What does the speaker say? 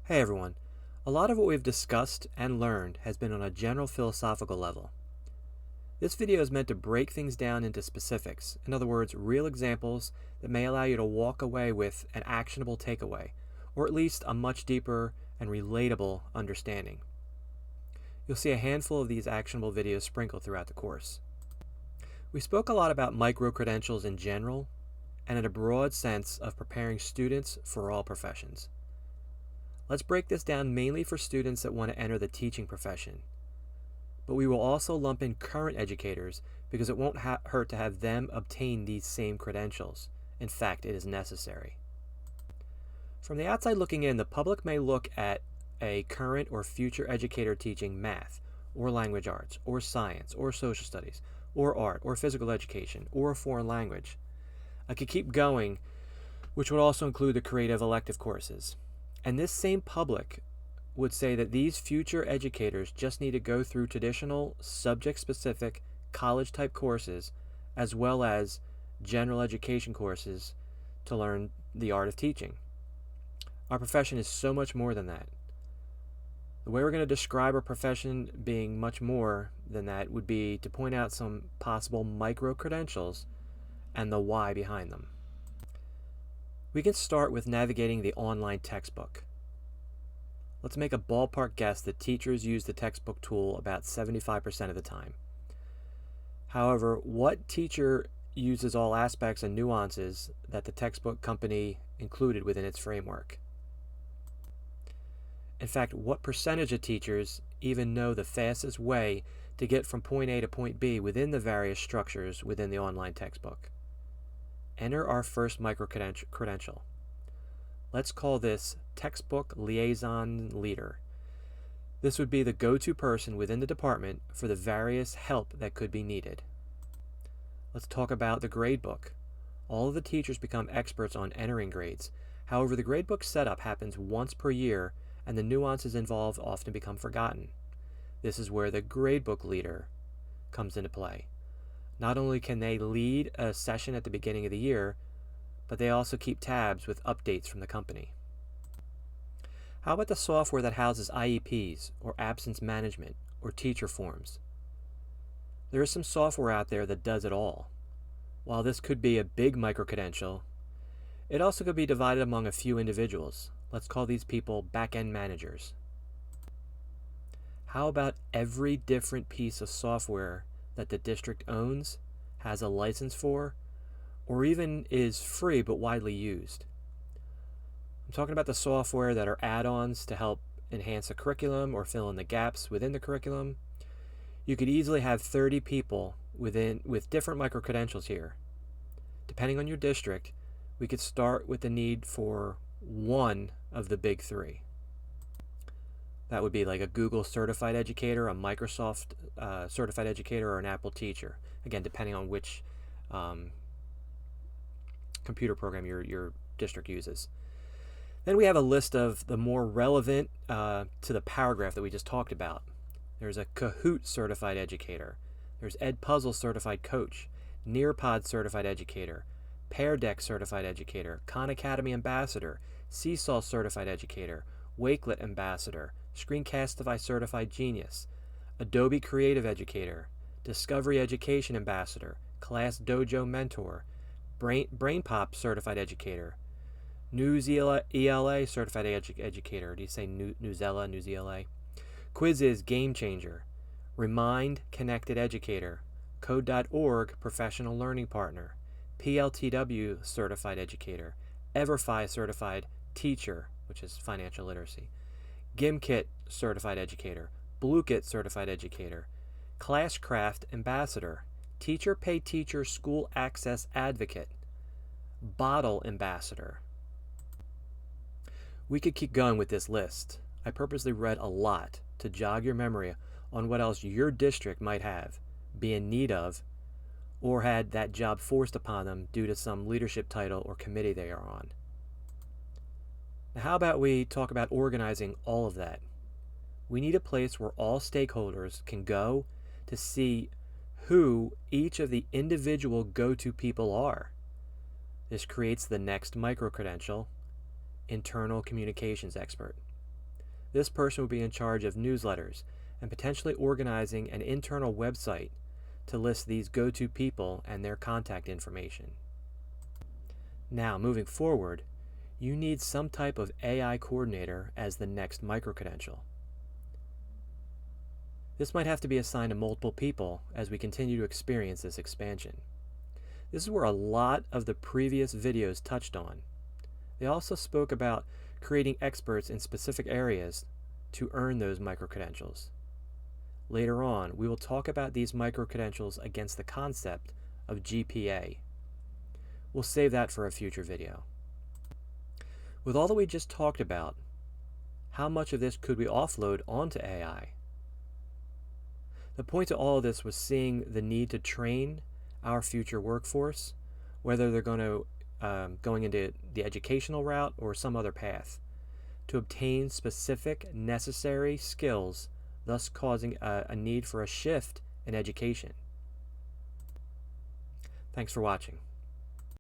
Hey everyone. A lot of what we've discussed and learned has been on a general philosophical level. This video is meant to break things down into specifics, in other words, real examples that may allow you to walk away with an actionable takeaway, or at least a much deeper and relatable understanding. You'll see a handful of these actionable videos sprinkled throughout the course. We spoke a lot about micro-credentials in general, and in a broad sense of preparing students for all professions. Let's break this down mainly for students that want to enter the teaching profession. But we will also lump in current educators because it won't hurt to have them obtain these same credentials. In fact, it is necessary. From the outside looking in, the public may look at a current or future educator teaching math, or language arts, or science, or social studies, or art, or physical education, or a foreign language. I could keep going, which would also include the creative elective courses. And this same public would say that these future educators just need to go through traditional subject-specific college-type courses as well as general education courses to learn the art of teaching. Our profession is so much more than that. The way we're going to describe our profession being much more than that would be to point out some possible micro-credentials and the why behind them. We can start with navigating the online textbook. Let's make a ballpark guess that teachers use the textbook tool about 75% of the time. However, what teacher uses all aspects and nuances that the textbook company included within its framework? In fact, what percentage of teachers even know the fastest way to get from point A to point B within the various structures within the online textbook? Enter our first micro-credential. Let's call this Textbook Liaison Leader. This would be the go-to person within the department for the various help that could be needed. Let's talk about the gradebook. All of the teachers become experts on entering grades. However, the gradebook setup happens once per year, and the nuances involved often become forgotten. This is where the gradebook leader comes into play. Not only can they lead a session at the beginning of the year, but they also keep tabs with updates from the company. How about the software that houses IEPs, or absence management, or teacher forms? There is some software out there that does it all. While this could be a big micro-credential, it also could be divided among a few individuals. Let's call these people back-end managers. How about every different piece of software that the district owns, has a license for, or even is free but widely used? I'm talking about the software that are add-ons to help enhance the curriculum or fill in the gaps within the curriculum. You could easily have 30 people with different micro-credentials here. Depending on your district, we could start with the need for one of the big three. That would be like a Google certified educator, a Microsoft certified educator, or an Apple teacher. Again, depending on which computer program your district uses. Then we have a list of the more relevant to the paragraph that we just talked about. There's a Kahoot certified educator. There's Edpuzzle certified coach, Nearpod certified educator, Pear Deck certified educator, Khan Academy ambassador, Seesaw certified educator, Wakelet ambassador, Screencastify certified genius, Adobe creative educator, Discovery education ambassador, Class Dojo mentor, BrainPop certified educator, News ELA certified educator. Do you say Newsella, News ELA? Quizzes game changer, Remind connected educator, Code.org professional learning partner, PLTW certified educator, Everfi certified teacher, which is financial literacy, GimKit certified educator, BlueKit certified educator, Classcraft ambassador, Teacher Pay Teacher school access advocate, Bottle ambassador. We could keep going with this list. I purposely read a lot to jog your memory on what else your district might have, be in need of, or had that job forced upon them due to some leadership title or committee they are on. Now, how about we talk about organizing all of that? We need a place where all stakeholders can go to see who each of the individual go-to people are. This creates the next micro-credential, internal communications expert. This person would be in charge of newsletters and potentially organizing an internal website to list these go-to people and their contact information. Now, moving forward, you need some type of AI coordinator as the next microcredential. This might have to be assigned to multiple people as we continue to experience this expansion. This is where a lot of the previous videos touched on. They also spoke about creating experts in specific areas to earn those microcredentials. Later on, we will talk about these microcredentials against the concept of GPA. We'll save that for a future video. With all that we just talked about, how much of this could we offload onto AI? The point to all of this was seeing the need to train our future workforce, whether they're going into the educational route or some other path, to obtain specific necessary skills, thus causing a need for a shift in education. Thanks for watching.